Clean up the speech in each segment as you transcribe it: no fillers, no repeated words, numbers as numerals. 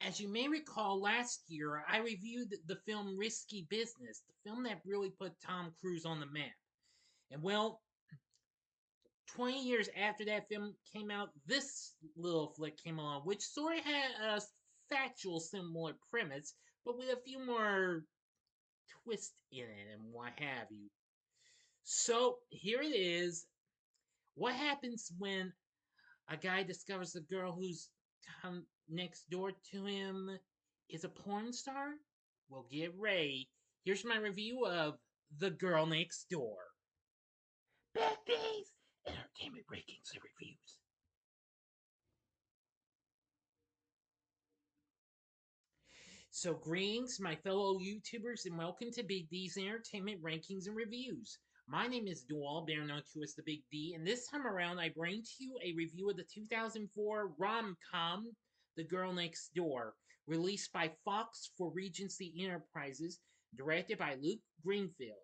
As you may recall, last year I reviewed the film Risky Business, the film that really put Tom Cruise on the map. And well, 20 years after that film came out, this little flick came along, which sort of had a factual similar premise, but with a few more twists in it and what have you. So here it is. What happens when a guy discovers the girl who's next door to him is a porn star? Well, get ready. Here's my review of The Girl Next Door. Bad Days, Entertainment Rankings and Reviews. So, greetings, my fellow YouTubers, and welcome to Big D's Entertainment Rankings and Reviews. My name is Dual, better known to as the Big D, and this time around I bring to you a review of the 2004 rom-com The Girl Next Door, released by Fox for Regency Enterprises, directed by Luke Greenfield.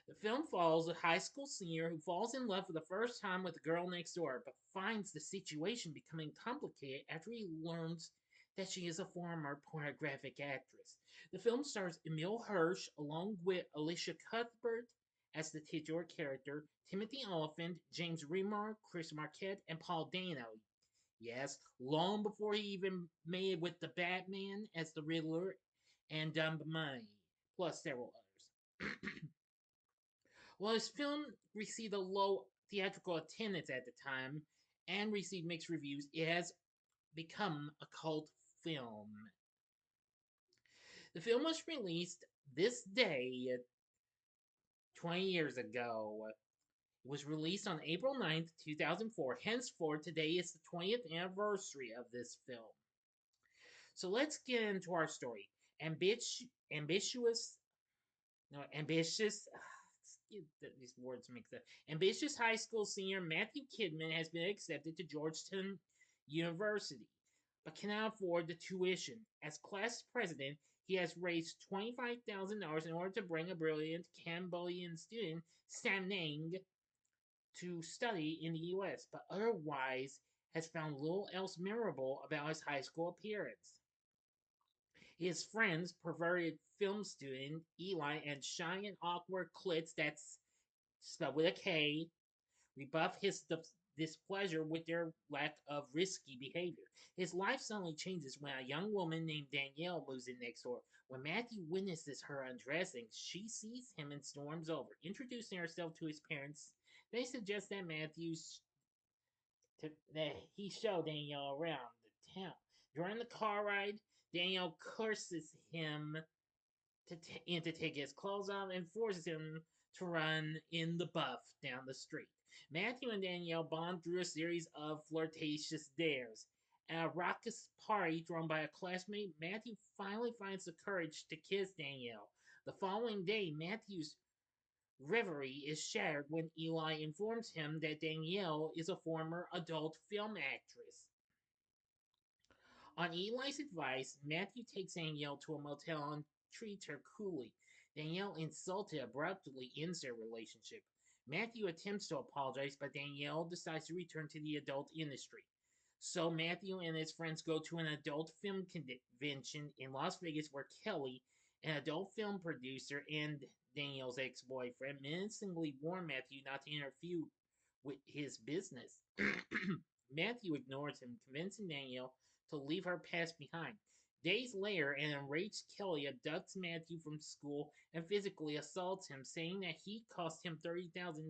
The film follows a high school senior who falls in love for the first time with the girl next door, but finds the situation becoming complicated after he learns that she is a former pornographic actress. The film stars Emile Hirsch along with Elisha Cuthbert as the titular character, Timothy Olyphant, James Remar, Chris Marquette, and Paul Dano. Yes, long before he even made it with the Batman as the Riddler and Dumb Money, plus several others. While his film received a low theatrical attendance at the time and received mixed reviews, it has become a cult film. The film was released this day 20 years ago. It was released on April 9th, 2004. Henceforth, today is the 20th anniversary of this film. So let's get into our story. Ambitious no, ambitious. These words make sense. Ambitious high school senior Matthew Kidman has been accepted to Georgetown University, but cannot afford the tuition. As class president, he has raised $25,000 in order to bring a brilliant Cambodian student, Sam Nang, to study in the U.S., but otherwise has found little else memorable about his high school appearance. His friends, perverted film student Eli, and shy and awkward Klitz, that's spelled with a K, rebuff his displeasure with their lack of risky behavior. His life suddenly changes when a young woman named Danielle moves in next door. When Matthew witnesses her undressing, she sees him and storms over, introducing herself to his parents. They suggest that that he show Danielle around the town. During the car ride, Danielle curses him to take his clothes off and forces him to run in the buff down the street. Matthew and Danielle bond through a series of flirtatious dares. At a raucous party thrown by a classmate, Matthew finally finds the courage to kiss Danielle. The following day, Matthew's reverie is shattered when Eli informs him that Danielle is a former adult film actress. On Eli's advice, Matthew takes Danielle to a motel and treats her coolly. Danielle, insulted, abruptly ends their relationship. Matthew attempts to apologize, but Danielle decides to return to the adult industry. So Matthew and his friends go to an adult film convention in Las Vegas where Kelly, an adult film producer and Danielle's ex-boyfriend, menacingly warn Matthew not to interfere with his business. Matthew ignores him, convincing Danielle to leave her past behind. Days later, an enraged Kelly abducts Matthew from school and physically assaults him, saying that he cost him $30,000.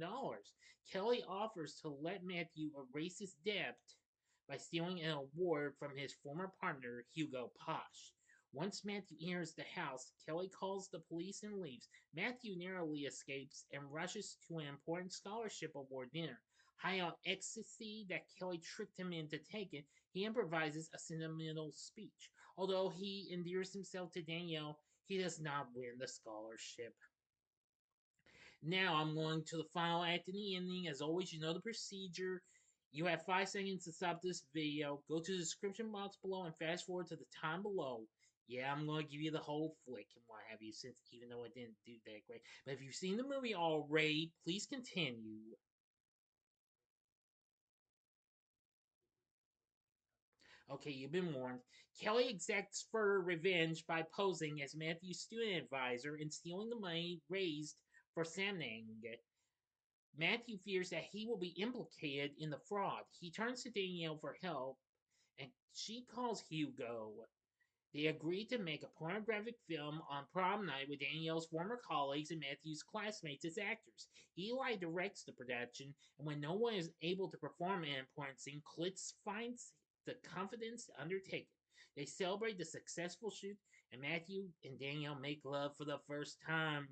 Kelly offers to let Matthew erase his debt by stealing an award from his former partner, Hugo Posh. Once Matthew enters the house, Kelly calls the police and leaves. Matthew narrowly escapes and rushes to an important scholarship award dinner. High on ecstasy that Kelly tricked him into taking, he improvises a sentimental speech. Although he endears himself to Danielle, he does not win the scholarship. Now I'm going to the final act and the ending. As always, you know the procedure. You have 5 seconds to stop this video. Go to the description box below and fast forward to the time below. Yeah, I'm going to give you the whole flick and what have you, since even though it didn't do that great. But if you've seen the movie already, please continue. Okay, you've been warned. Kelly exacts further revenge by posing as Matthew's student advisor and stealing the money raised for Samnang. Matthew fears that he will be implicated in the fraud. He turns to Danielle for help, and she calls Hugo. They agree to make a pornographic film on prom night with Danielle's former colleagues and Matthew's classmates as actors. Eli directs the production, and when no one is able to perform an important scene, Klitz finds the confidence to undertake it. They celebrate the successful shoot, and Matthew and Danielle make love for the first time.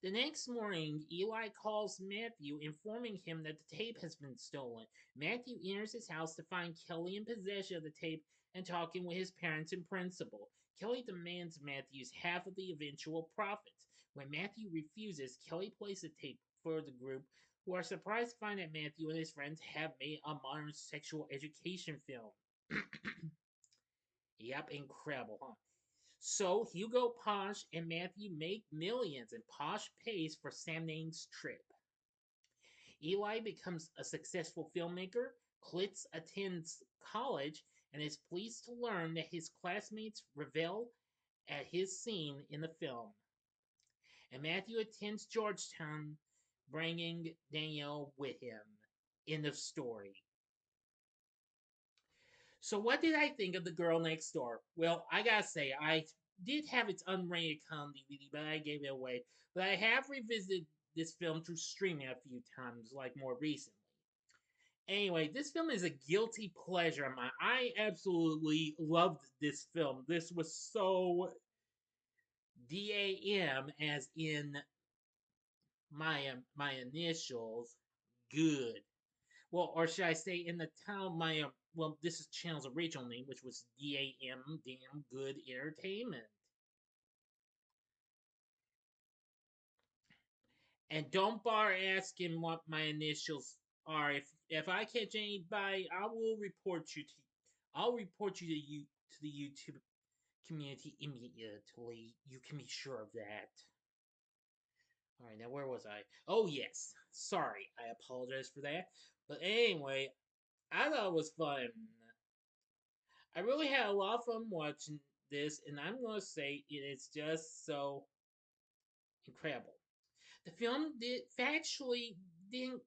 The next morning, Eli calls Matthew, informing him that the tape has been stolen. Matthew enters his house to find Kelly in possession of the tape and talking with his parents and principal. Kelly demands Matthew's half of the eventual profits. When Matthew refuses, Kelly plays the tape for the group, who are surprised to find that Matthew and his friends have made a modern sexual education film. Yep, incredible, huh? So Hugo, Posh, and Matthew make millions, and Posh pays for Samning's trip. Eli becomes a successful filmmaker. Klitz attends college and is pleased to learn that his classmates revel at his scene in the film. And Matthew attends Georgetown, bringing Danielle with him in the story. So, what did I think of The Girl Next Door? Well, I gotta say, I did have its unrated con DVD, but I gave it away. But I have revisited this film through streaming a few times, like more recently. Anyway, this film is a guilty pleasure of mine. I absolutely loved this film. This was so DAM, as in my initials, good. Well, or should I say, in the town, well, this is channel's original name, which was DAM, Damn Good Entertainment. And don't bother asking what my initials are. If I catch anybody, I'll report you to the YouTube community immediately. You can be sure of that. All right, now where was I? Oh yes, sorry, I apologize for that. But anyway, I thought it was fun. I really had a lot of fun watching this, and I'm gonna say it is just so incredible. The film did factually didn't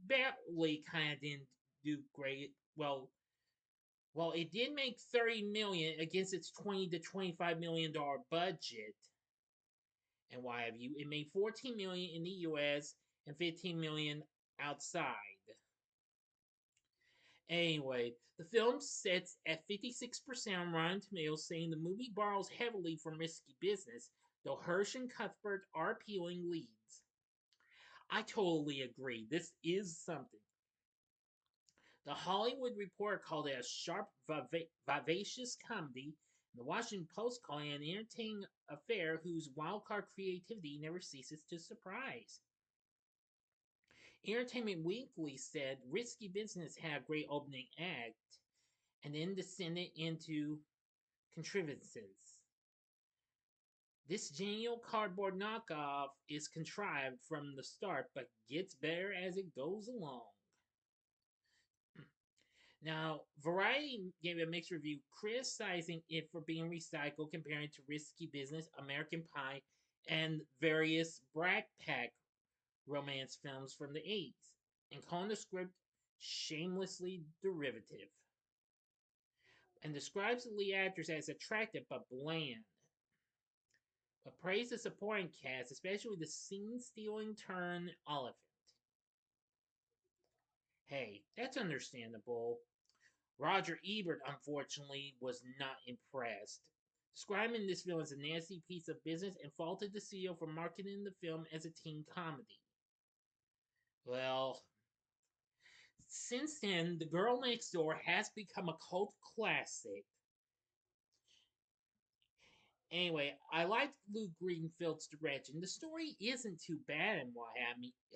barely kind of didn't do great. Well, it did make 30 million against its 20 to 25 million dollar budget, and why have you? It made 14 million in the U.S. and 15 million outside. Anyway, the film sits at 56% on Rotten Tomatoes, saying the movie borrows heavily from Risky Business, though Hirsch and Cuthbert are appealing leads. I totally agree. This is something. The Hollywood Reporter called it a sharp, vivacious comedy, and the Washington Post called it an entertaining affair whose wildcard creativity never ceases to surprise. Entertainment Weekly said Risky Business had a great opening act and then descended into contrivances. This genial cardboard knockoff is contrived from the start but gets better as it goes along. Now, Variety gave a mixed review criticizing it for being recycled, comparing it to Risky Business, American Pie, and various Brat Pack romance films from the 80s, and calling the script shamelessly derivative, and describes the lead actors as attractive but bland, but praised the supporting cast, especially the scene-stealing turn Olyphant. Hey, that's understandable. Roger Ebert, unfortunately, was not impressed, describing this film as a nasty piece of business and faulted the studio for marketing the film as a teen comedy. Well, since then, The Girl Next Door has become a cult classic. Anyway, I liked Luke Greenfield's direction. The story isn't too bad and what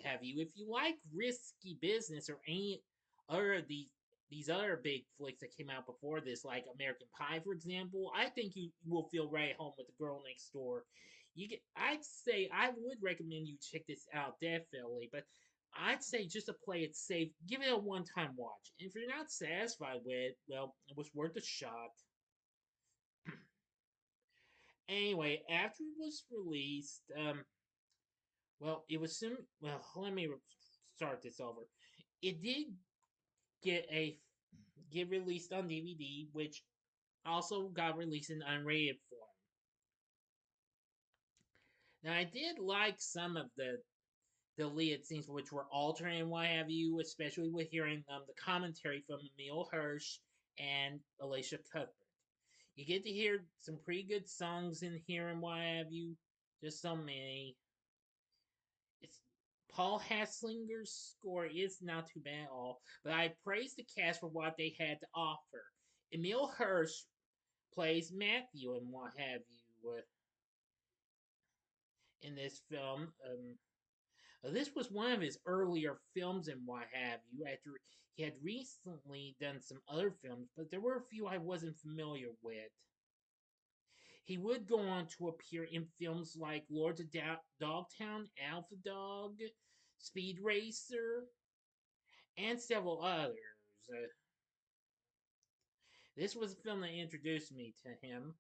have you. If you like Risky Business or any other of these other big flicks that came out before this, like American Pie, for example, I think you will feel right at home with The Girl Next Door. I'd say I would recommend you check this out definitely, but I'd say just to play it safe, give it a one-time watch. If you're not satisfied with it, well, it was worth a shot. Anyway, after it was released, well, it was soon. Well, let me start this over. It did get a get released on DVD, which also got released in unrated form. Now, I did like some of the deleted scenes which were alternate and what have you, especially with hearing the commentary from Emile Hirsch and Elisha Cuthbert. You get to hear some pretty good songs in here and what have you. Just so many. It's Paul Haslinger's score is not too bad at all, but I praise the cast for what they had to offer. Emile Hirsch plays Matthew and what have you in this film. This was one of his earlier films and what have you, after he had recently done some other films, but there were a few I wasn't familiar with. He would go on to appear in films like Lords of Dogtown, Alpha Dog, Speed Racer, and several others. This was a film that introduced me to him.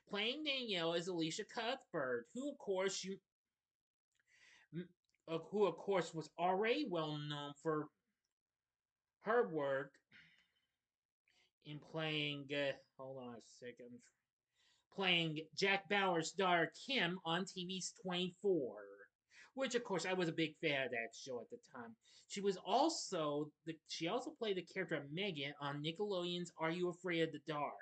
Playing Danielle is Elisha Cuthbert, who of course was already well known for her work in playing. Hold on a second. Playing Jack Bauer's daughter Kim on TV's 24, which of course I was a big fan of that show at the time. She also played the character of Megan on Nickelodeon's Are You Afraid of the Dark?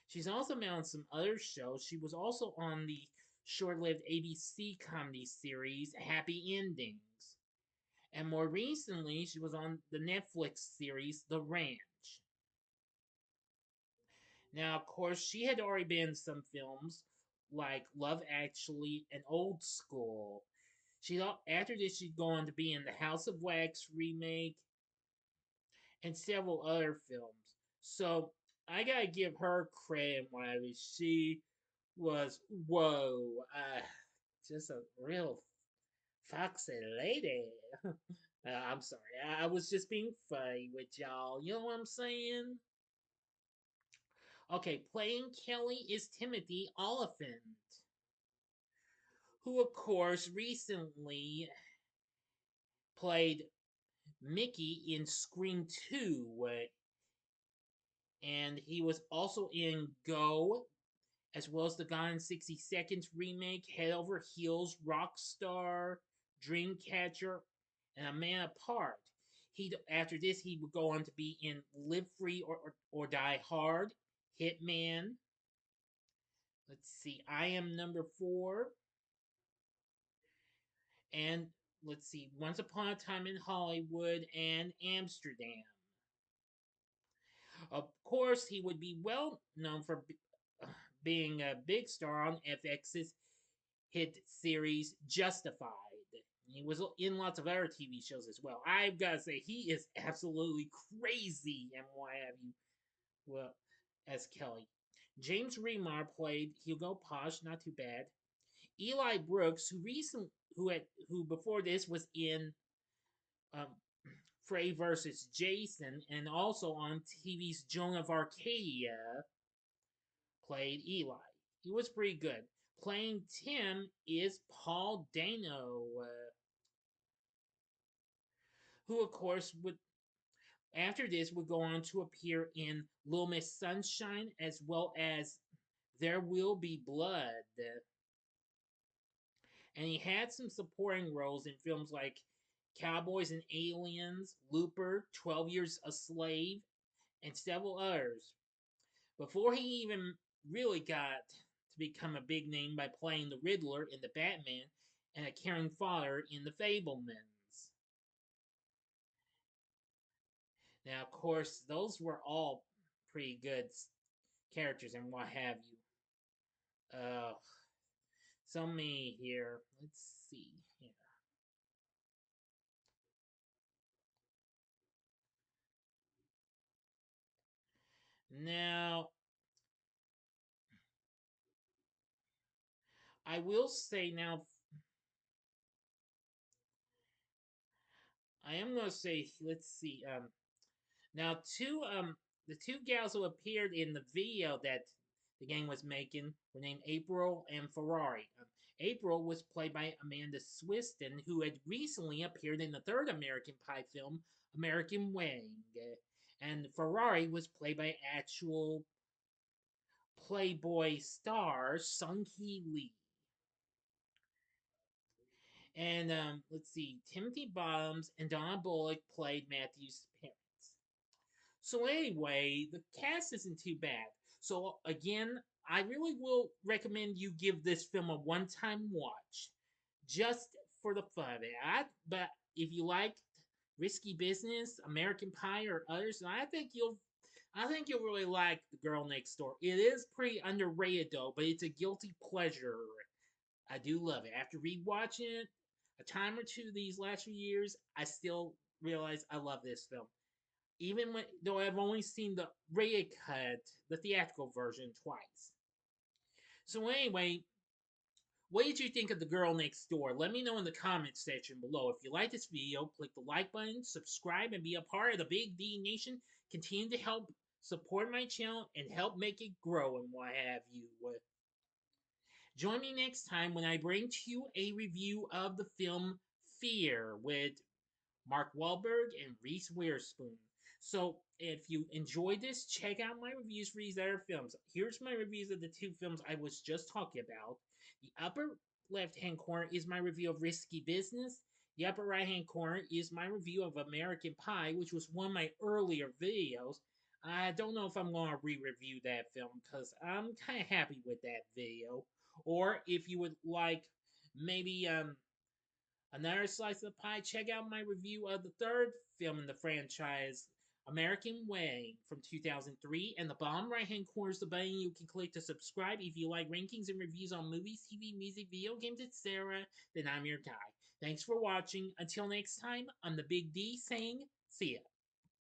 She's also been on some other shows. She was also on the short-lived ABC comedy series Happy Endings. And more recently, she was on the Netflix series The Ranch. Now, of course, she had already been in some films like Love Actually and Old School. After this, she'd go on to be in the House of Wax remake and several other films. So I gotta give her credit. Whatever she was, whoa, just a real foxy lady. I'm sorry, I was just being funny with y'all. You know what I'm saying? Okay, playing Kelly is Timothy Olyphant, who, of course, recently played Mickey in Scream 2, and he was also in Go, as well as the Gone in 60 Seconds remake, Head Over Heels, Rockstar, Dreamcatcher, and A Man Apart. After this, he would go on to be in Live Free or Die Hard, Hitman. Let's see, I Am Number 4, and let's see, Once Upon a Time in Hollywood and Amsterdam. Of course, he would be well known for being a big star on FX's hit series Justified. He was in lots of other TV shows as well. I've got to say, he is absolutely crazy and what have you. Well, as Kelly. James Remar played Hugo Posh, not too bad. Eli Brooks, who before this was in um, Frey versus Jason, and also on TV's Joan of Arcadia, played Eli. He was pretty good. Playing Tim is Paul Dano, who of course would after this would go on to appear in Little Miss Sunshine as well as There Will Be Blood. And he had some supporting roles in films like Cowboys and Aliens, Looper, 12 Years a Slave, and several others. Before he even really got to become a big name by playing the Riddler in The Batman and a caring father in The Fablemans. Now, of course, those were all pretty good characters and what have you. Uh, so many here. Let's see here. Now, I will say now, I am gonna say, let's see. Now the two gals who appeared in the video that the gang was making were named April and Ferrari. April was played by Amanda Swiston, who had recently appeared in the third American Pie film, American Wedding. And Ferrari was played by actual Playboy star Sung Hee Lee. And let's see, Timothy Bottoms and Donna Bullock played Matthew's parents. So anyway, the cast isn't too bad. So again, I really will recommend you give this film a one-time watch, just for the fun of it. But if you like Risky Business, American Pie, or others, I think you'll really like The Girl Next Door. It is pretty underrated though, but it's a guilty pleasure. I do love it. After rewatching it a time or two these last few years, I still realize I love this film. Even though I've only seen the rated cut, the theatrical version, twice. So anyway, what did you think of The Girl Next Door? Let me know in the comments section below. If you like this video, click the like button, subscribe, and be a part of the Big D Nation. Continue to help support my channel and help make it grow and what have you. Join me next time when I bring to you a review of the film Fear with Mark Wahlberg and Reese Witherspoon. So if you enjoyed this, check out my reviews for these other films. Here's my reviews of the two films I was just talking about. The upper left-hand corner is my review of Risky Business. The upper right-hand corner is my review of American Pie, which was one of my earlier videos. I don't know if I'm going to re-review that film because I'm kind of happy with that video. Or if you would like maybe another slice of pie, check out my review of the third film in the franchise, American Wedding from 2003. And the bottom right hand corner is the button you can click to subscribe. If you like rankings and reviews on movies, TV, music, video games, etc., then I'm your guy. Thanks for watching. Until next time, I'm the Big D saying, see ya.